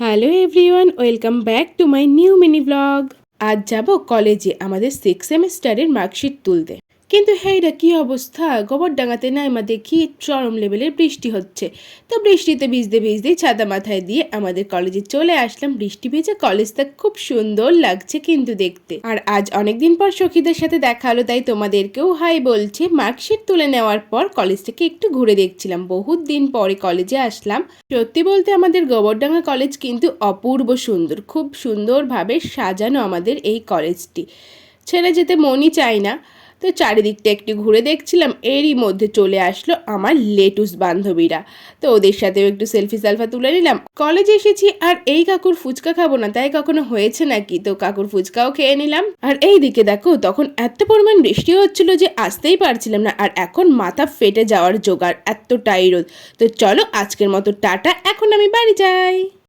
Hello everyone, welcome back to my new mini blog. আজ যাব কলেজে আমাদের 6th সেমিস্টারের মার্কশিট তুলতে। কিন্তু হেইডা কি অবস্থা, গোবরডাঙ্গাতে নাইমা দেখি চরম লেভেলের বৃষ্টি হচ্ছে। তো বৃষ্টিতে ভিজতে ভিজতেই ছাতা মাথায় দিয়ে আমাদের কলেজে চলে আসলাম। বৃষ্টি ভেজে কলেজটা খুব সুন্দর লাগছে কিন্তু দেখতে। আর আজ অনেকদিন পর সখীদের সাথে দেখা হলো, তাই তোমাদেরকেও হাই বলছে। মার্কশিট তুলে নেওয়ার পর কলেজটাকে একটু ঘুরে দেখছিলাম। বহুত দিন পরে কলেজে আসলাম। সত্যি বলতে আমাদের গোবরডাঙ্গা কলেজ কিন্তু অপূর্ব সুন্দর, খুব সুন্দরভাবে সাজানো আমাদের এই কলেজটি। ছেড়ে যেতে মনই চায় না। তো চারিদিকটা একটু ঘুরে দেখছিলাম, এরই মধ্যে চলে আসলো আমার লেটুস বান্ধবীরা। তো ওদের সাথেও একটু সেলফি সালফা তুলে নিলাম। কলেজে এসেছি আর এই কাকুর ফুচকা খাবো না তাই কখনো হয়েছে নাকি, তো কাকুর ফুচকাও খেয়ে নিলাম। আর এই দিকে দেখো, তখন এত পরিমাণ বৃষ্টি হচ্ছিল যে আসতেই পারছিলাম না। আর এখন মাথা ফেটে যাওয়ার জোগাড়, এতটাই রোদ। তো চলো আজকের মতো টাটা, এখন আমি বাড়ি যাই।